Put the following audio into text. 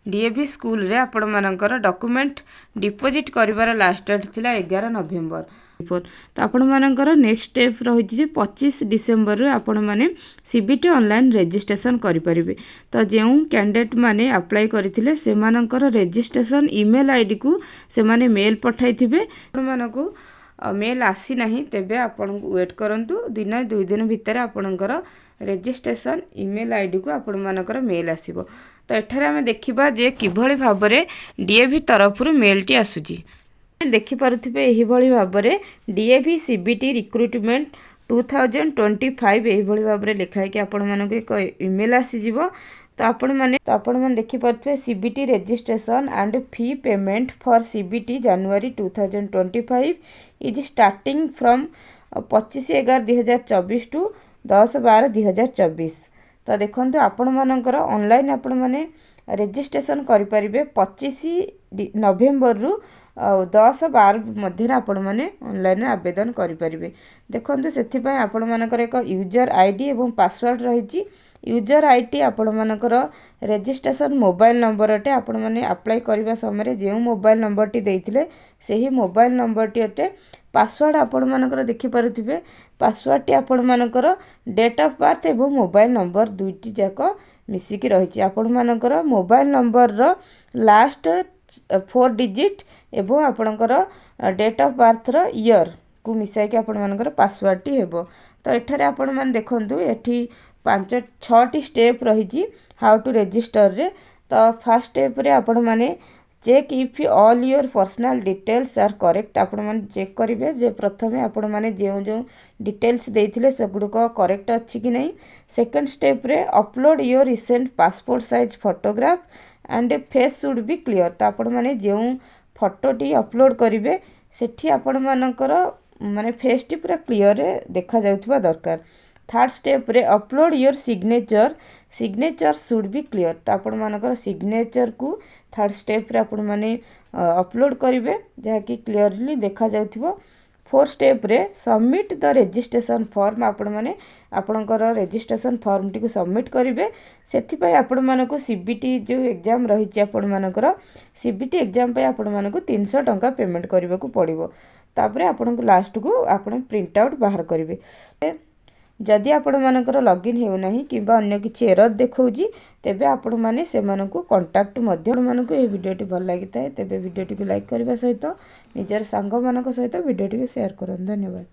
DAV school रे आपण मानकर डॉक्यूमेंट डिपोजिट करिवार लास्ट डेट थिला 11 नवेम्बर। तो आपण मानकर नेक्स्ट स्टेप रही 25 डिसेम्बर रे आपण माने सीबीटी ऑनलाइन रजिस्ट्रेशन करि परिबे। तो जो कैंडिडेट माने अप्लाई करथिले से मानकर रजिस्ट्रेशन ईमेल आईडी को से माने मेल पठाई थिबे। आपण मानको मेल आसी नाही तेबे आपण वेट करंतु दिन 2 दिन भितर आपणकर रजिस्ट्रेशन ईमेल आईडी को आपण मानकर मेल आसीबो। तो एठारे आमे देखिबा जे किभଳି भाबरे डीएवी तरफरु मेलटी आसुची। देखि पारुथिबे एही भଳି भाबरे डीएवी सीबीटी रिक्रुटमेंट 2025 एही भଳି भाबरे लिखाय कि आपण मानको एक ईमेल आसी जिवो। तो आपण माने देखि पारुथिबे CBT registration and fee payment for CBT January 2025 is starting from 25/11/2024 to 10/12/2024। तो देखो आपण मानकर ऑनलाइन आपण माने रजिस्ट्रेशन करि परिबे 25 नवेम्बर रु 10/12 मध्य आपण माने ऑनलाइन आवेदन करि परिबे। देखो सेथि पय आपण मानकर एक यूजर आईडी एवं पासवर्ड रहिछि। यूजर आईडी आपण मानकर रजिस्ट्रेशन मोबाइल नंबर अटे। आपण माने अप्लाई करबा समय जे मोबाइल नंबर टी देइथिले सेही मोबाइल नंबर टी अटे। पासवर्ड आपण मानकर देखि पारुथिबे पासवर्ड टी आपण मानकर डेट ऑफ बर्थ एवं मोबाइल नंबर दुईटी जाक मिसिकी रहिछि। आपण मानकर मोबाइल नंबर रो लास्ट 4 डिजिट एवं आपणकर डेट ऑफ बर्थ रो ईयर को मिसाई के आपण मानकर पासवर्ड टी हेबो। तो एठारे आपण मान देखंतु एठी 5-6 स्टेप रही हाउ टू रजिस्टर रे। तो फर्स्ट स्टेप रे आपण माने check if all your personal details are correct. आपण माने चेक करिवे जे प्रथमे आपण माने जो डिटेल्स देइथिले सेगुडको करेक्ट अछि कि नै। सेकंड स्टेप रे upload your recent passport size photograph and face should be clear. तो आपण माने जो फोटोटी अपलोड करिवे सेठी आपण मानकर माने फेस टी पूरा क्लियर रे देखा जाउथबा दरकार। थर्ड स्टेप रे upload your signature should be clear. तो आपण मानकर सिग्नेचर को थर्ड स्टेप रे आपण माने अपलोड करिवे जहा कि क्लियरली देखा जाउथबो। फोर्थ स्टेप रे सबमिट द रजिस्ट्रेशन फॉर्म। आपण माने आपणकर रजिस्ट्रेशन फॉर्म टी को सबमिट करिवे। सेथि पय आपण मानको सीबीटी जो एग्जाम रही आपण मानकर सीबीटी एग्जाम पे आपण मानको 300 टंका पेमेंट करबा को पड़िबो। तापरे आपण को लास्ट को आपण प्रिंट आउट बाहर करिवे। जदि आपण मानकर लॉगिन हेउ नाही किबा अन्य किछि एरर देखौजी तेबे आपण माने से मानको कांटेक्ट मध्य मानको ए वीडियोटी भल लागिताय तेबे वीडियोटी को लाइक करबा सहित निजर संग मानक सहित वीडियोटी को शेयर करन। धन्यवाद।